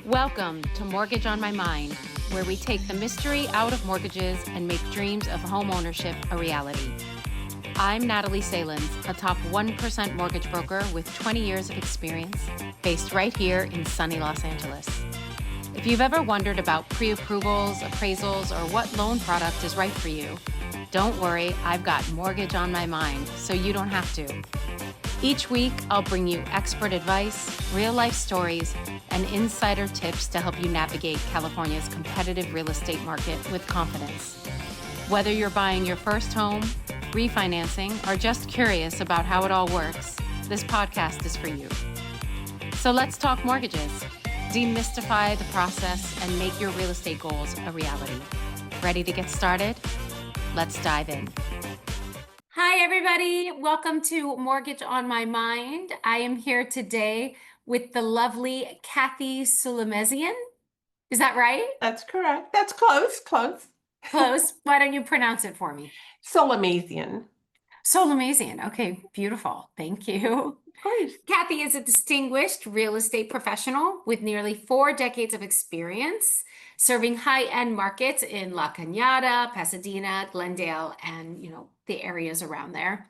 Welcome to Mortgage on My Mind, where we take the mystery out of mortgages and make dreams of home ownership a reality. I'm Natalie Salins, a top 1% mortgage broker with 20 years of experience, based right here in sunny Los Angeles. If you've ever wondered about pre-approvals, appraisals, or what loan product is right for you, don't worry, I've got Mortgage on My Mind, so you don't have to. Each week, I'll bring you expert advice, real-life stories, and insider tips to help you navigate California's competitive real estate market with confidence. Whether you're buying your first home, refinancing, or just curious about how it all works, this podcast is for you. So let's talk mortgages, demystify the process, and make your real estate goals a reality. Ready to get started? Let's dive in. Hi, everybody. Welcome to Mortgage on My Mind. I am here today with the lovely Cathy Seuylemezian. Is that right? That's correct. That's close. Close. Why don't you pronounce it for me? Seuylemezian. Seuylemezian. Okay, beautiful. Thank you. Of course. Cathy is a distinguished real estate professional with nearly 4 decades of experience serving high-end markets in La Cañada, Pasadena, Glendale, and the areas around there.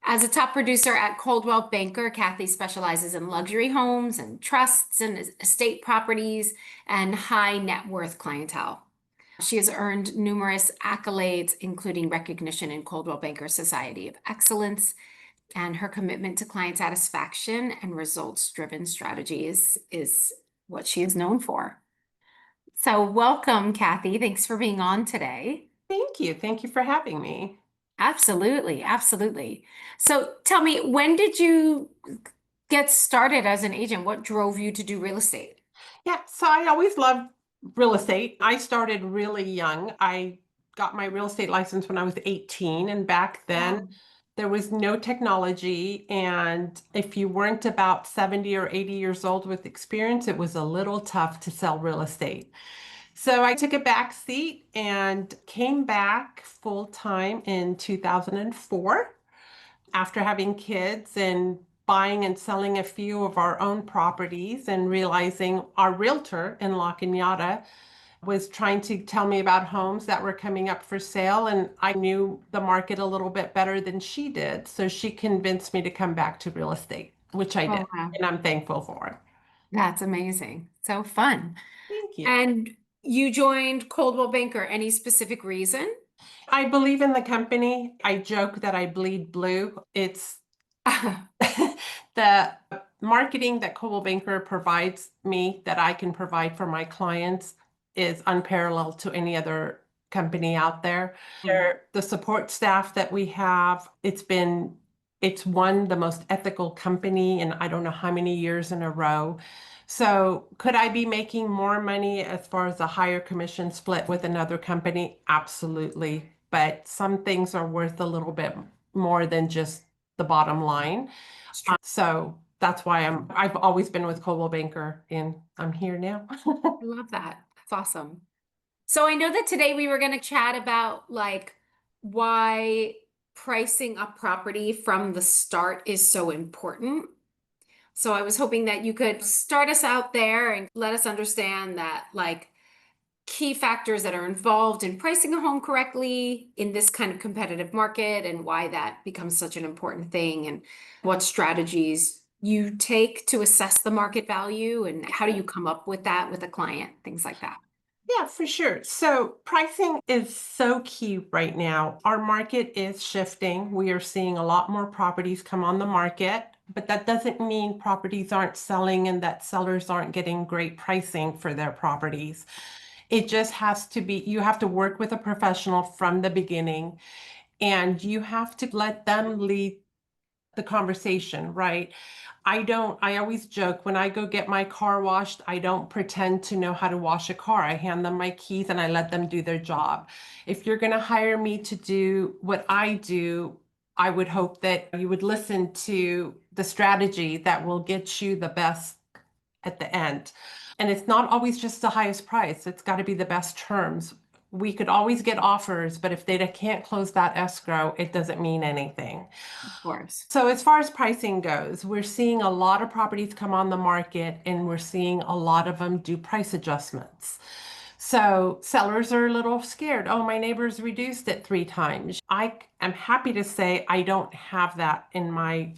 As a top producer at Coldwell Banker, Cathy specializes in luxury homes and trusts and estate properties and high net worth clientele. She has earned numerous accolades, including recognition in Coldwell Banker Society of Excellence, and her commitment to client satisfaction and results-driven strategies is what she is known for. So welcome, Cathy. Thanks for being on today. Thank you. Thank you for having me. Absolutely. Absolutely. So tell me, when did you get started as an agent? What drove you to do real estate? Yeah, so I always loved real estate. I started really young. I got my real estate license when I was 18, and back then there was no technology, and if you weren't about 70 or 80 years old with experience, it was a little tough to sell real estate. So I took a back seat and came back full time in 2004 after having kids and buying and selling a few of our own properties and realizing our realtor in La Cañada was trying to tell me about homes that were coming up for sale, and I knew the market a little bit better than she did. So she convinced me to come back to real estate, which I did, wow. and I'm thankful for it. That's amazing. So fun. Thank you. And you joined Coldwell Banker. Any specific reason? I believe in the company. I joke that I bleed blue. It's the marketing that Coldwell Banker provides me that I can provide for my clients is unparalleled to any other company out there. The support staff that we have, it's won the most ethical company in I don't know how many years in a row. So could I be making more money as far as a higher commission split with another company? Absolutely. But some things are worth a little bit more than just the bottom line. So that's why I've always been with Coldwell Banker, and I'm here now. I love that. That's awesome. So I know that today we were going to chat about why pricing a property from the start is so important. So I was hoping that you could start us out there and let us understand that key factors that are involved in pricing a home correctly in this kind of competitive market and why that becomes such an important thing and what strategies you take to assess the market value and how do you come up with that with a client, things like that. Yeah, for sure. So pricing is so key right now. Our market is shifting. We are seeing a lot more properties come on the market, but that doesn't mean properties aren't selling and that sellers aren't getting great pricing for their properties. It just has to be, you have to work with a professional from the beginning, and you have to let them lead the conversation, right? I always joke when I go get my car washed, I don't pretend to know how to wash a car. I hand them my keys and I let them do their job. If you're going to hire me to do what I do, I would hope that you would listen to the strategy that will get you the best at the end. And it's not always just the highest price. It's got to be the best terms. We could always get offers, but if they can't close that escrow, it doesn't mean anything. Of course. So as far as pricing goes, we're seeing a lot of properties come on the market and we're seeing a lot of them do price adjustments. So sellers are a little scared. Oh, my neighbor's reduced it 3 times. I am happy to say I don't have that in my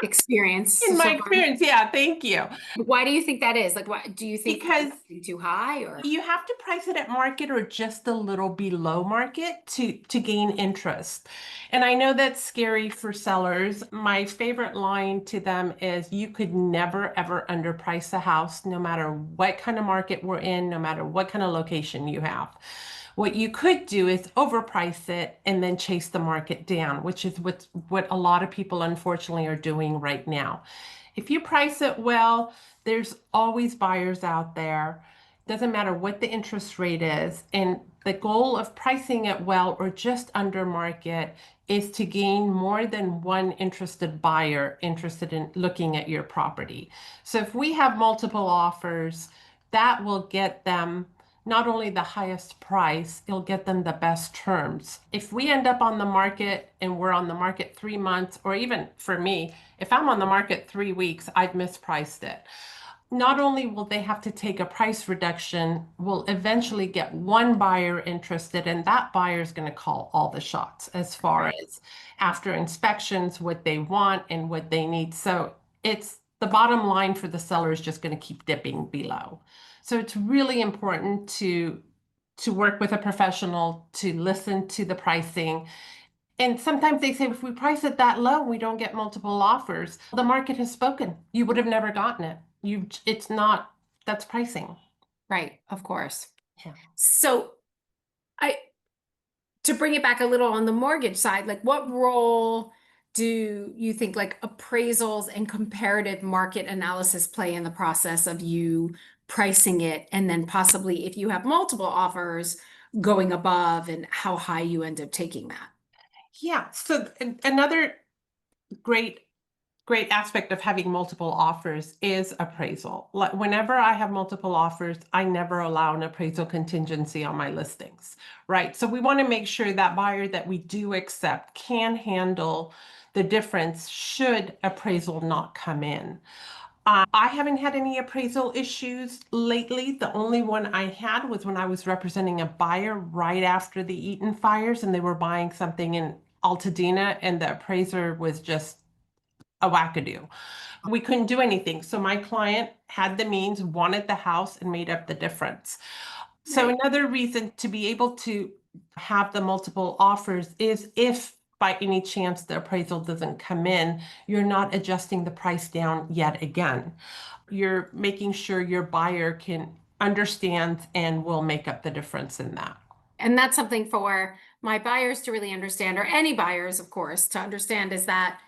Experience in so my far. experience. Yeah, thank you. Why do you think that is? Like, why do you think Because it's too high, or? you have to price it at market or just a little below market to gain interest. And I know that's scary for sellers. My favorite line to them is you could never ever underprice a house, no matter what kind of market we're in, no matter what kind of location you have. What you could do is overprice it and then chase the market down, which is what a lot of people unfortunately are doing right now. If you price it well, there's always buyers out there. Doesn't matter what the interest rate is. And the goal of pricing it well or just under market is to gain more than one interested buyer interested in looking at your property. So if we have multiple offers, that will get them not only the highest price, it'll get them the best terms. If we end up on the market and we're on the market 3 months, or even for me, if I'm on the market 3 weeks, I've mispriced it. Not only will they have to take a price reduction, we'll eventually get one buyer interested, and that buyer is going to call all the shots as far as after inspections, what they want and what they need. So it's the bottom line for the seller is just going to keep dipping below. So it's really important to work with a professional, to listen to the pricing. And sometimes they say, if we price it that low, we don't get multiple offers. The market has spoken. You would have never gotten it. It's not, that's pricing. Right, of course. Yeah. So to bring it back a little on the mortgage side, like what role do you think like appraisals and comparative market analysis play in the process of you pricing it, and then possibly if you have multiple offers going above, and how high you end up taking that? Yeah. So another great aspect of having multiple offers is appraisal. Like whenever I have multiple offers, I never allow an appraisal contingency on my listings, right? So we want to make sure that buyer that we do accept can handle the difference should appraisal not come in. I haven't had any appraisal issues lately. The only one I had was when I was representing a buyer right after the Eaton fires, and they were buying something in Altadena, and the appraiser was just a wackadoo. We couldn't do anything. So my client had the means, wanted the house, and made up the difference. So another reason to be able to have the multiple offers is if by any chance the appraisal doesn't come in, you're not adjusting the price down yet again. You're making sure your buyer can understand and will make up the difference in that. And that's something for my buyers to really understand, or any buyers, of course, to understand, is that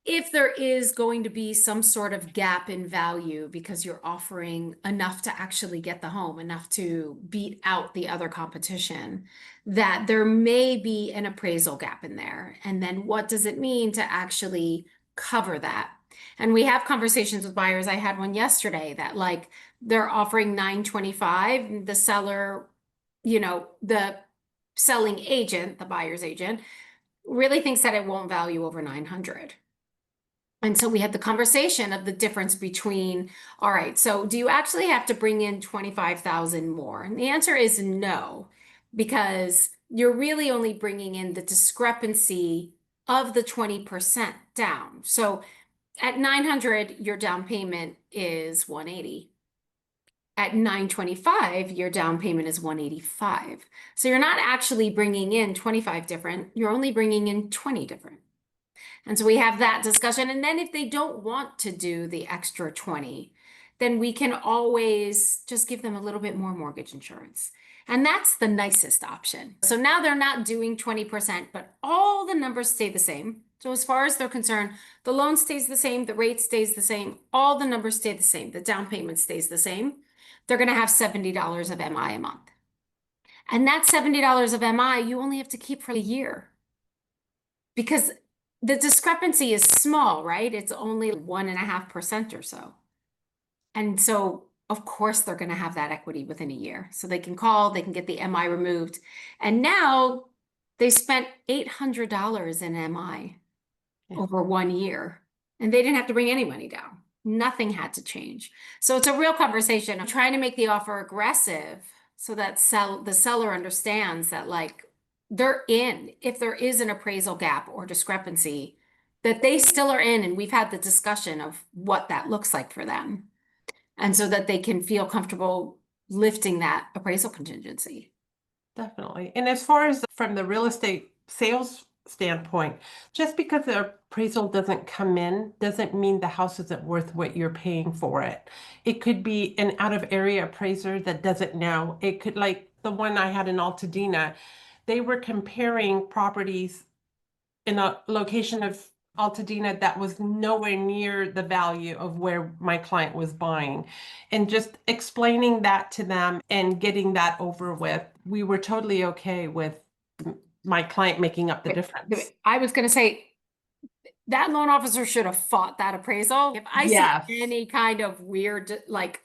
if there is going to be some sort of gap in value because you're offering enough to actually get the home, enough to beat out the other competition, that there may be an appraisal gap in there. And then what does it mean to actually cover that? And we have conversations with buyers. I had one yesterday that like they're offering $925. The seller, the selling agent, the buyer's agent, really thinks that it won't value over 900. And so we had the conversation of the difference between, all right, so do you actually have to bring in 25,000 more? And the answer is no, because you're really only bringing in the discrepancy of the 20% down. So at 900, your down payment is 180. At 925, your down payment is 185. So you're not actually bringing in 25 different, you're only bringing in 20 different. And so we have that discussion. And then if they don't want to do the extra 20, then we can always just give them a little bit more mortgage insurance. And that's the nicest option. So now they're not doing 20%, but all the numbers stay the same. So as far as they're concerned, the loan stays the same, the rate stays the same, all the numbers stay the same, the down payment stays the same. They're going to have $70 of MI a month. And that $70 of MI, you only have to keep for a year, because the discrepancy is small, right? It's only 1.5% or so. And so of course they're going to have that equity within a year. So they can call, they can get the MI removed. And now they spent $800 in MI over 1 year, and they didn't have to bring any money down. Nothing had to change. So it's a real conversation. I'm trying to make the offer aggressive so that the seller understands that, like, they're in. If there is an appraisal gap or discrepancy, that they still are in, and we've had the discussion of what that looks like for them. And so that they can feel comfortable lifting that appraisal contingency. Definitely. And as far as from the real estate sales standpoint, just because the appraisal doesn't come in doesn't mean the house isn't worth what you're paying for it. It could be an out of area appraiser that doesn't know. It could, like the one I had in Altadena, they were comparing properties in a location of Altadena that was nowhere near the value of where my client was buying. And just explaining that to them and getting that over with, we were totally okay with my client making up the difference. I was going to say that loan officer should have fought that appraisal. If I Yes. see any kind of weird, like,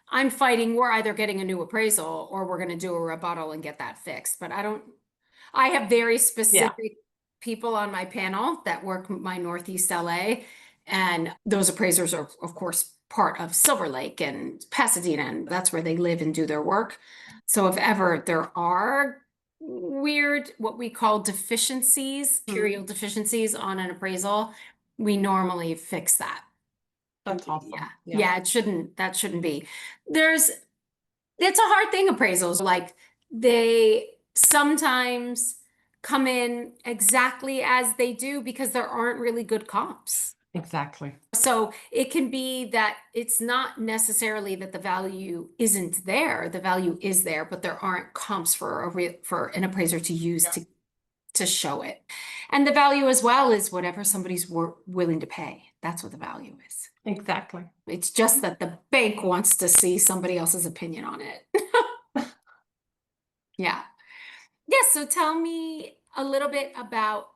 I'm fighting, we're either getting a new appraisal or we're going to do a rebuttal and get that fixed. But I have very specific people on my panel that work my Northeast LA. And those appraisers are, of course, part of Silver Lake and Pasadena, and that's where they live and do their work. So if ever there are weird, what we call deficiencies, material deficiencies on an appraisal, we normally fix that. That's awesome. Yeah, that shouldn't be. It's a hard thing, appraisals. Like, they sometimes come in exactly as they do because there aren't really good comps. Exactly. So it can be that it's not necessarily that the value isn't there. The value is there, but there aren't comps for an appraiser to use to show it. And the value as well is whatever somebody's willing to pay. That's what the value is. Exactly. It's just that the bank wants to see somebody else's opinion on it. Yeah. Yes. So tell me a little bit about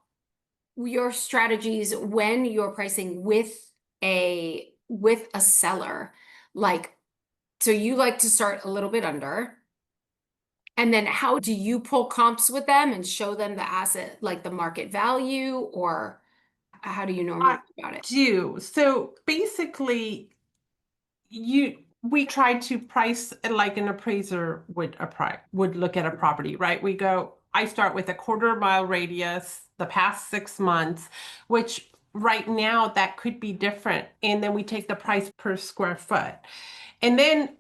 your strategies when you're pricing with a seller. Like, so you like to start a little bit under, and then how do you pull comps with them and show them the asset, like the market value, or how do you normally do about it? So basically, we try to price like an appraiser would look at a property, right? I start with a 1/4 mile radius, the past 6 months, which right now that could be different. And then we take the price per square foot. And then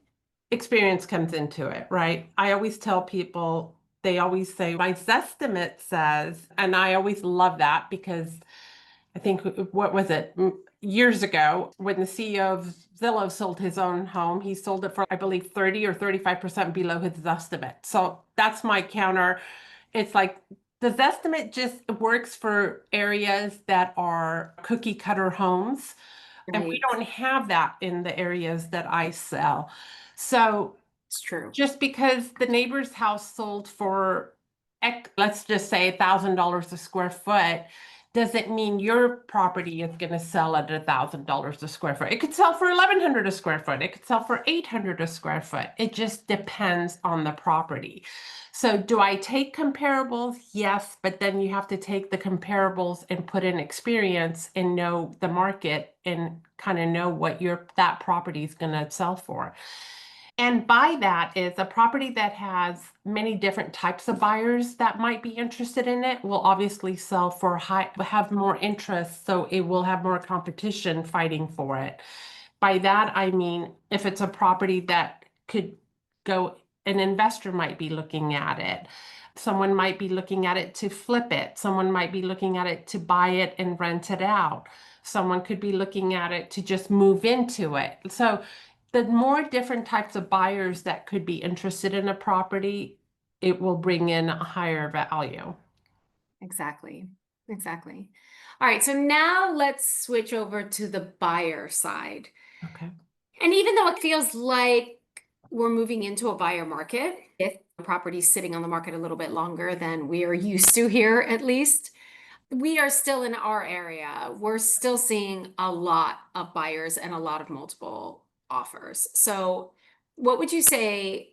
experience comes into it, right? I always tell people, they always say, my Zestimate says, and I always love that because I think, what was it? Years ago, when the CEO of Zillow sold his own home, he sold it for, I believe, 30 or 35% below his estimate. So that's my counter. It's like the estimate just works for areas that are cookie cutter homes. And we don't have that in the areas that I sell. So It's true. just because the neighbor's house sold for, let's just say $1,000 a square foot, doesn't mean your property is going to sell at $1,000 a square foot. It could sell for $1,100 a square foot. It could sell for $800 a square foot. It just depends on the property. So do I take comparables? Yes, but then you have to take the comparables and put in experience and know the market and kind of know what that property is going to sell for. And by that is a property that has many different types of buyers that might be interested in it will obviously sell for have more interest, so it will have more competition fighting for it. By that, I mean, if it's a property that could go, an investor might be looking at it. Someone might be looking at it to flip it. Someone might be looking at it to buy it and rent it out. Someone could be looking at it to just move into it. So the more different types of buyers that could be interested in a property, it will bring in a higher value. Exactly. Exactly. All right. So now let's switch over to the buyer side. Okay. And even though it feels like we're moving into a buyer market, if the property's sitting on the market a little bit longer than we are used to here, at least, we are still in our area. We're still seeing a lot of buyers and a lot of multiple offers. So what would you say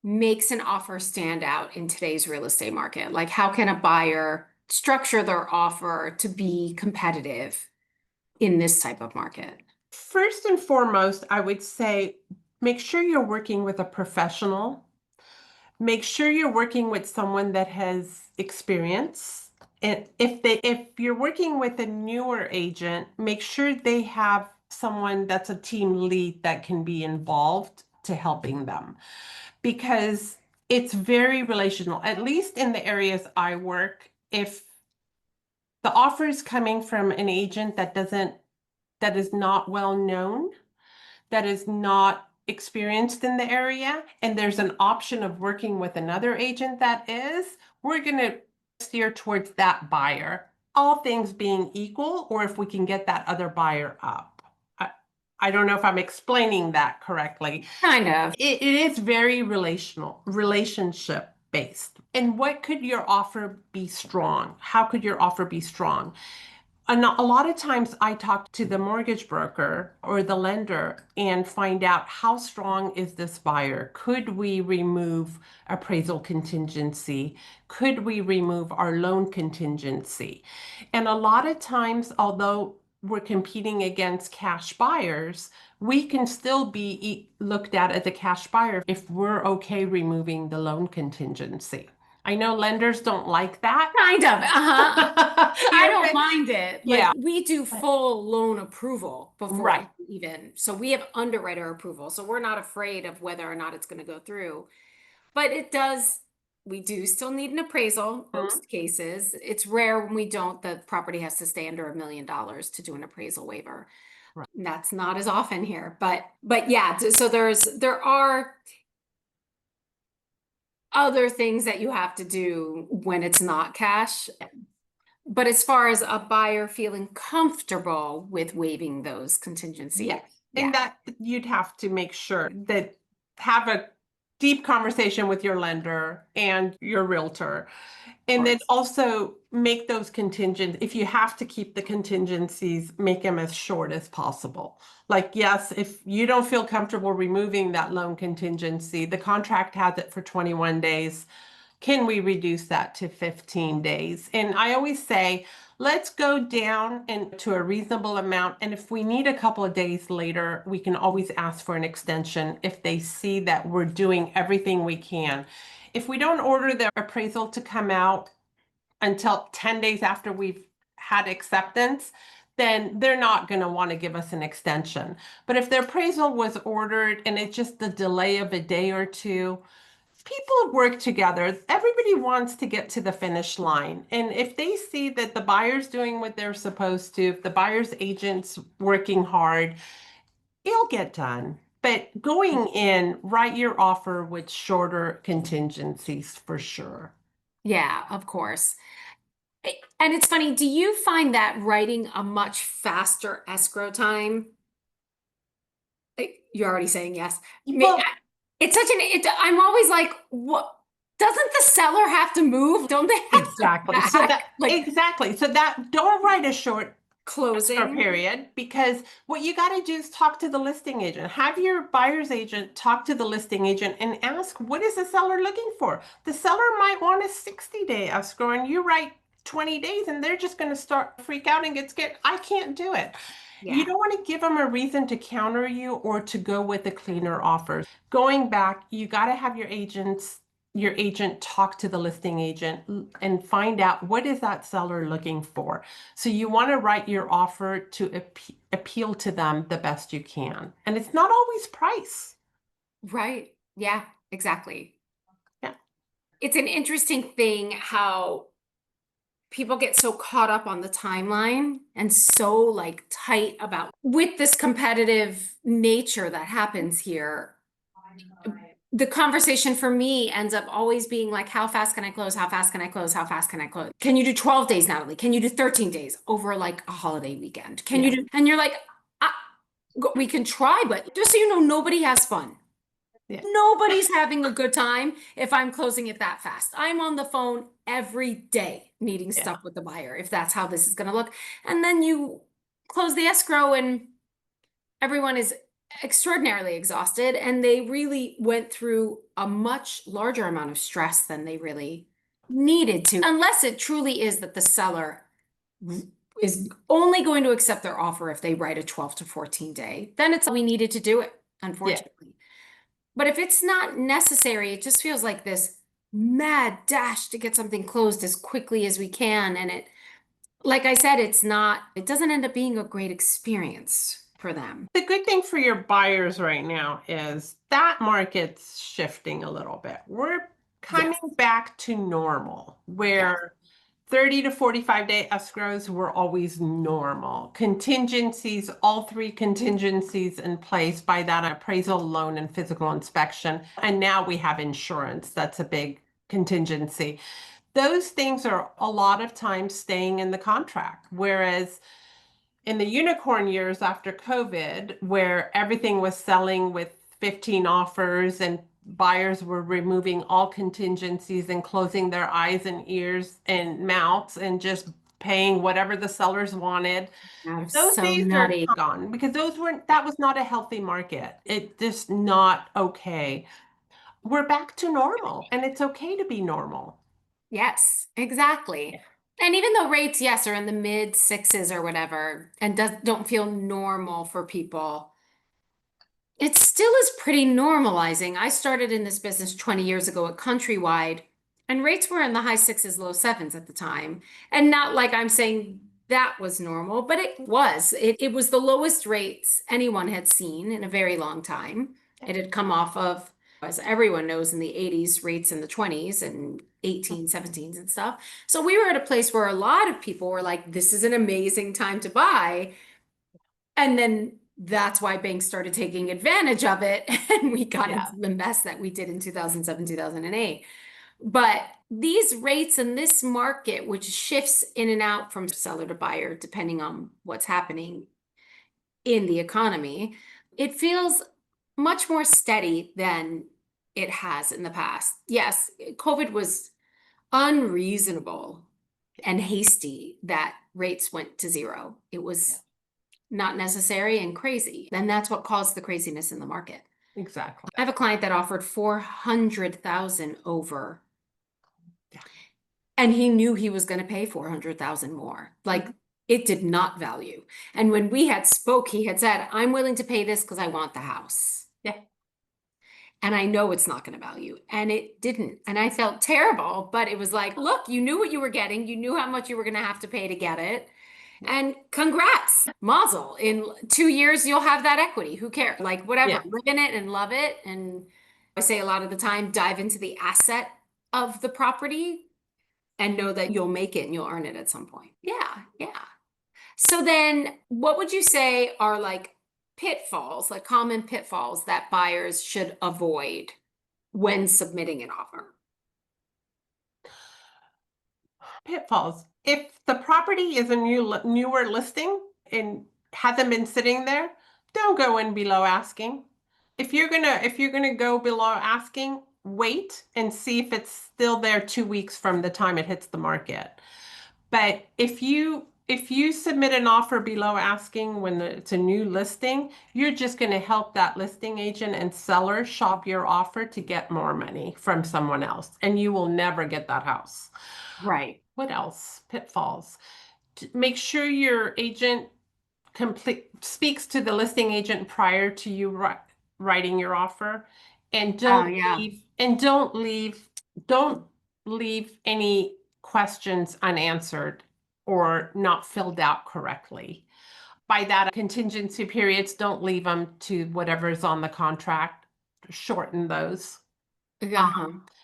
makes an offer stand out in today's real estate market? Like, how can a buyer structure their offer to be competitive in this type of market? First and foremost, I would say make sure you're working with a professional. Make sure you're working with someone that has experience. And if you're working with a newer agent, make sure they have someone that's a team lead that can be involved to helping them, because it's very relational. At least in the areas I work, if the offer is coming from an agent that is not well known, that is not experienced in the area, and there's an option of working with another agent that is, we're going to steer towards that buyer, all things being equal, or if we can get that other buyer up. I don't know if I'm explaining that correctly. Kind of. It is very relationship based. And what could your offer be strong? How could your offer be strong? And a lot of times I talk to the mortgage broker or the lender and find out how strong is this buyer? Could we remove appraisal contingency? Could we remove our loan contingency? And a lot of times, although we're competing against cash buyers, we can still be looked at as a cash buyer if we're okay removing the loan contingency. I know lenders don't like that. Kind of. I don't But- mind it. Like, Yeah. we do full loan approval before Right. even. So we have underwriter approval. So we're not afraid of whether or not it's going to go through. But we do still need an appraisal, most cases. It's rare when we don't, the property has to stay under $1 million to do an appraisal waiver. Right. That's not as often here, but yeah, so there are other things that you have to do when it's not cash. But as far as a buyer feeling comfortable with waiving those contingencies. Yes. Yeah. And that you'd have to make sure that have a deep conversation with your lender and your realtor. And then also make those contingent, if you have to keep the contingencies, make them as short as possible. Like, yes, if you don't feel comfortable removing that loan contingency, the contract has it for 21 days. Can we reduce that to 15 days? And I always say, let's go down to a reasonable amount. And if we need a couple of days later, we can always ask for an extension if they see that we're doing everything we can. If we don't order the appraisal to come out until 10 days after we've had acceptance, then they're not going to want to give us an extension. But if the appraisal was ordered and it's just the delay of a day or two, people work together. Everybody wants to get to the finish line. And if they see that the buyer's doing what they're supposed to, if the buyer's agent's working hard, it'll get done. But going in, write your offer with shorter contingencies for sure. Yeah, of course. And it's funny, do you find that writing a much faster escrow time? You're already saying yes. Well, It's I'm always like, what? Doesn't the seller have to move? Don't they have exactly. to So back? that exactly. So that don't write a short Closing escrow period, because what you got to do is talk to the listing agent. Have your buyer's agent talk to the listing agent and ask, what is the seller looking for? The seller might want a 60-day escrow and you write 20 days and they're just going to start freak out and get scared. I can't do it. Yeah. You don't want to give them a reason to counter you or to go with a cleaner offer. Going back, you got to have your agent talk to the listing agent and find out what is that seller looking for. So you want to write your offer to appeal to them the best you can. And it's not always price. Right. Yeah, exactly. Yeah. It's an interesting thing how people get so caught up on the timeline and so like tight about with this competitive nature that happens here. The conversation for me ends up always being like, how fast can I close? How fast can I close? How fast can I close? Can you do 12 days, Natalie? Can you do 13 days over like a holiday weekend? Can you do, and you're like, we can try, but just so you know, nobody has fun. Yeah. Nobody's having a good time if I'm closing it that fast. I'm on the phone every day needing stuff with the buyer, if that's how this is going to look. And then you close the escrow and everyone is extraordinarily exhausted, and they really went through a much larger amount of stress than they really needed to, unless it truly is that the seller is only going to accept their offer if they write a 12 to 14 day. Then it's we needed to do it, unfortunately. But if it's not necessary, it just feels like this mad dash to get something closed as quickly as we can. And it, like I said, it doesn't end up being a great experience for them. The good thing for your buyers right now is that market's shifting a little bit. We're coming back to normal, where 30 to 45 day escrows were always normal. Contingencies, all three contingencies in place, by that appraisal, loan, and physical inspection. And now we have insurance. That's a big contingency. Those things are a lot of times staying in the contract. Whereas in the unicorn years after COVID, where everything was selling with 15 offers and buyers were removing all contingencies and closing their eyes and ears and mouths and just paying whatever the sellers wanted. Those days are gone, because that was not a healthy market. It's just not okay. We're back to normal, and it's okay to be normal. Yes, exactly. And even though rates, yes, are in the mid sixes or whatever, and don't feel normal for people, it still is pretty normalizing. I started in this business 20 years ago at Countrywide, and rates were in the high sixes, low sevens at the time. And not like I'm saying that was normal, but it was. It was the lowest rates anyone had seen in a very long time. It had come off of, as everyone knows, in the 80s, rates in the 20s and 18, 17s and stuff. So we were at a place where a lot of people were like, this is an amazing time to buy. And then that's why banks started taking advantage of it, and we got into the mess that we did in 2007, 2008. But these rates in this market, which shifts in and out from seller to buyer, depending on what's happening in the economy, it feels much more steady than it has in the past. Yes, COVID was unreasonable and hasty that rates went to zero. It was not necessary and crazy. And that's what caused the craziness in the market. Exactly. I have a client that offered 400,000 over. And he knew he was going to pay 400,000 more. Like, it did not value. And when we had spoke, he had said, I'm willing to pay this because I want the house. Yeah. And I know it's not going to value. And it didn't. And I felt terrible, but it was like, look, you knew what you were getting. You knew how much you were going to have to pay to get it. And congrats, mazel. In 2 years, you'll have that equity. Who cares? Like, whatever, live in it and love it. And I say a lot of the time, dive into the asset of the property and know that you'll make it and you'll earn it at some point. Yeah, yeah. So then what would you say are like pitfalls, like common pitfalls that buyers should avoid when submitting an offer? Pitfalls. If the property is a newer listing and hasn't been sitting there, don't go in below asking. If you're gonna go below asking, wait and see if it's still there 2 weeks from the time it hits the market. But if you submit an offer below asking when it's a new listing, you're just going to help that listing agent and seller shop your offer to get more money from someone else, and you will never get that house. Right. What else? Pitfalls. Make sure your agent speaks to the listing agent prior to you writing your offer, and don't leave any questions unanswered or not filled out correctly. By that, contingency periods, don't leave them to whatever's on the contract. Shorten those.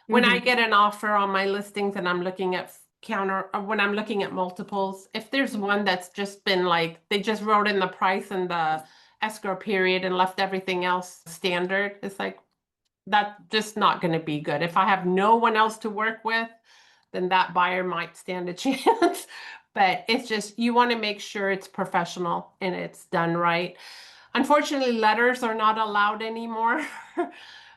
When I get an offer on my listings and I'm looking at when I'm looking at multiples, if there's one that's just been like, they just wrote in the price and the escrow period and left everything else standard, it's like, that's just not going to be good. If I have no one else to work with, then that buyer might stand a chance. But it's just, you want to make sure it's professional and it's done right. Unfortunately, letters are not allowed anymore.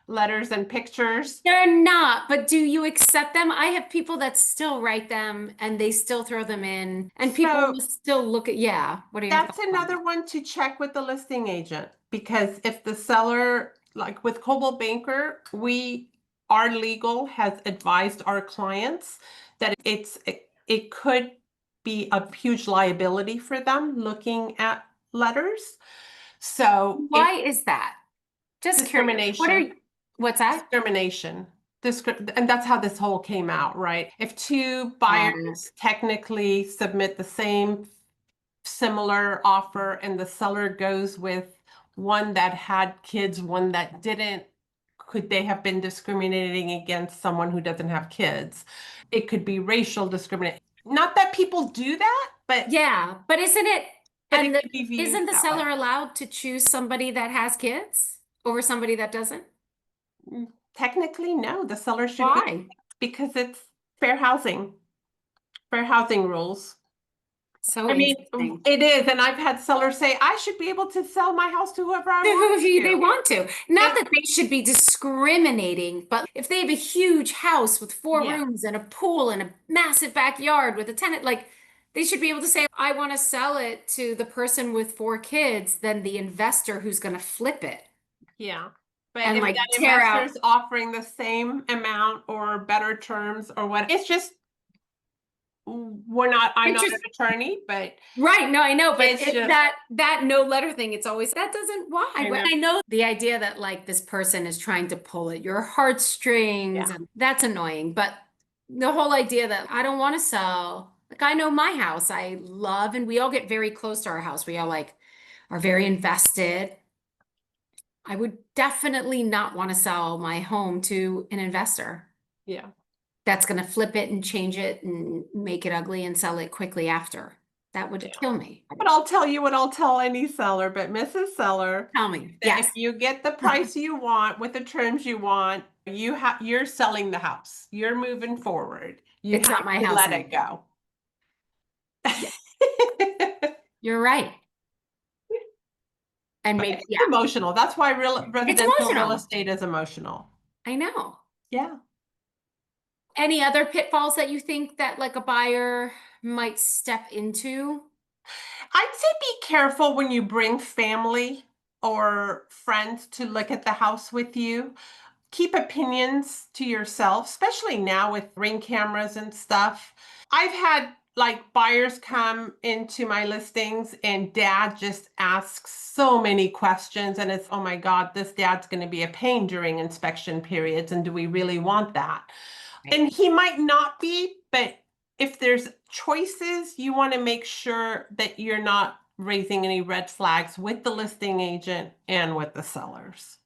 Letters and pictures. They're not, but do you accept them? I have people that still write them and they still throw them in, and people will still look at, what are your That's thoughts on another that? one to check with the listing agent, because if the seller, like with Coldwell Banker, our legal has advised our clients that it could be a huge liability for them looking at letters. So Why is that? Just curious. discrimination. What's that? Discrimination. And that's how this whole came out, right? If two Got buyers it. technically submit the same similar offer and the seller goes with one that had kids, one that didn't, could they have been discriminating against someone who doesn't have kids? It could be racial discrimination. Not that people do that, but Yeah, but isn't it, but and it could be viewed isn't the that way. seller allowed to choose somebody that has kids over somebody that doesn't? Technically, no, the seller should be, Why? because it's fair housing rules. So I mean, interesting. it is, and I've had sellers say, I should be able to sell my house to whoever I want Who they to. want to. Not And- that they should be discriminating, but if they have a huge house with four Yeah. rooms and a pool and a massive backyard with a tenant, like they should be able to say, I want to sell it to the person with four kids than the investor who's going to flip it. Yeah. But And, if like, that tear out- investor's offering the same amount or better terms or what, it's just, I'm not an attorney, but Right, no, I know, but It's just- that no letter thing, it's always that doesn't why. I know. I know the idea that like this person is trying to pull at your heartstrings, Yeah. and that's annoying. But the whole idea that I don't want to sell, like I know my house, I love, and we all get very close to our house. We all like are very invested. I would definitely not want to sell my home to an investor yeah. that's going to flip it and change it and make it ugly and sell it quickly after. That would Yeah. kill me. But I'll tell you what I'll tell any seller, but Mrs. Seller, Tell me. that Yes. if you get the price you want with the terms you want, you're selling the house. You're moving forward. You It's not have my to house let it go. You're right. And maybe, It's yeah, emotional. That's why residential real emotional. estate is emotional. I know. Yeah. Any other pitfalls that you think that like a buyer might step into? I'd say be careful when you bring family or friends to look at the house with you. Keep opinions to yourself, especially now with ring cameras and stuff. I've had like buyers come into my listings and dad just asks so many questions and it's, oh my God, this dad's going to be a pain during inspection periods. And do we really want that? Right. And he might not be, but if there's choices, you want to make sure that you're not raising any red flags with the listing agent and with the sellers.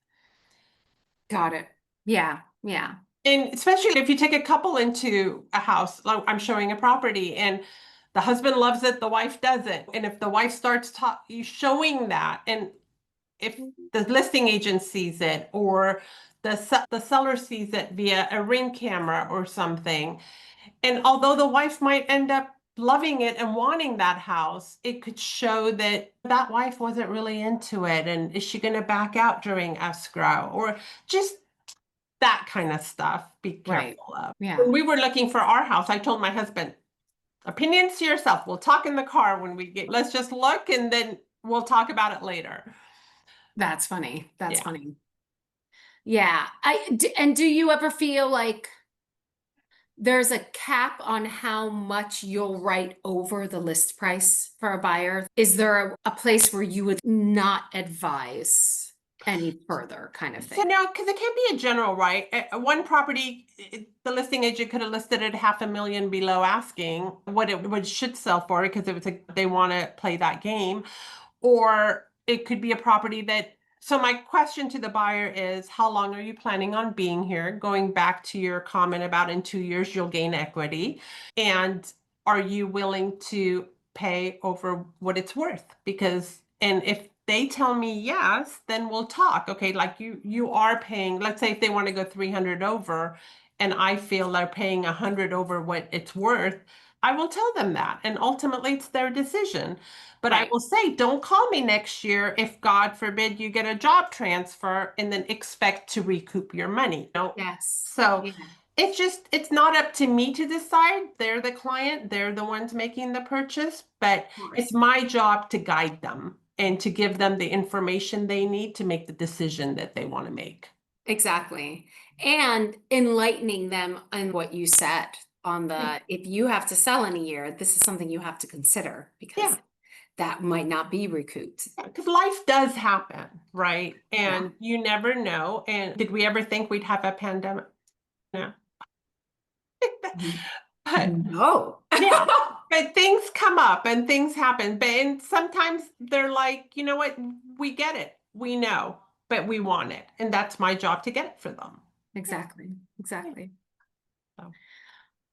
Got it. Yeah. Yeah. And especially if you take a couple into a house, like I'm showing a property and the husband loves it, the wife doesn't. And if the wife starts showing that, and if the listing agent sees it or the seller sees it via a ring camera or something, and although the wife might end up loving it and wanting that house, it could show that that wife wasn't really into it. And is she going to back out during escrow or just that kind of stuff? Be careful of. Yeah. When we were looking for our house, I told my husband, opinions to yourself. We'll talk in the car when let's just look and then we'll talk about it later. That's funny. That's Yeah. funny. Yeah. And do you ever feel like there's a cap on how much you'll write over the list price for a buyer? Is there a place where you would not advise any further kind of So thing? no, because it can't be a general right. One property, the listing agent could have listed it $500,000 below asking what it should sell for because they want to play that game. Or it could be a property that, so my question to the buyer is, how long are you planning on being here? Going back to your comment about in 2 years, you'll gain equity. And are you willing to pay over what it's worth? And if they tell me yes, then we'll talk. Okay, like you are paying, let's say if they want to go 300 over and I feel they're paying 100 over what it's worth, I will tell them that. And ultimately it's their decision. But I Right. will say, don't call me next year if God forbid you get a job transfer and then expect to recoup your money. No. Yes. So Yeah. it's not up to me to decide. They're the client, they're the ones making the purchase, but Of course. it's my job to guide them and to give them the information they need to make the decision that they want to make. Exactly. And enlightening them on what you said on the, if you have to sell in a year, this is something you have to consider because that might not be recouped. Because life does happen, right? And you never know. And did we ever think we'd have a pandemic? No. But, No. yeah, but things come up and things happen. And sometimes they're like, you know what? We get it. We know, but we want it. And that's my job to get it for them. Exactly. Exactly. So.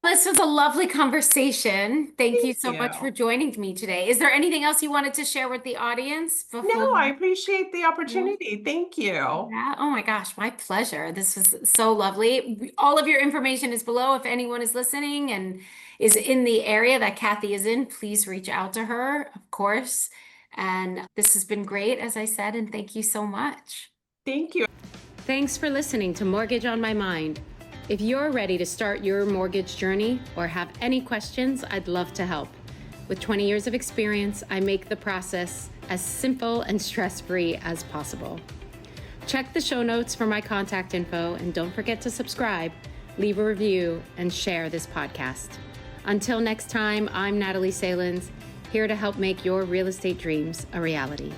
This was a lovely conversation. Thank you so much you. for joining me today. Is there anything else you wanted to share with the audience before? No, I appreciate the opportunity. Thank you. Yeah. Oh my gosh, my pleasure. This was so lovely. All of your information is below. If anyone is listening and is in the area that Kathy is in, please reach out to her, of course. And this has been great, as I said, and thank you so much. Thank you. Thanks for listening to Mortgage on My Mind. If you're ready to start your mortgage journey or have any questions, I'd love to help. With 20 years of experience, I make the process as simple and stress-free as possible. Check the show notes for my contact info, and don't forget to subscribe, leave a review, and share this podcast. Until next time, I'm Natalie Salins, here to help make your real estate dreams a reality.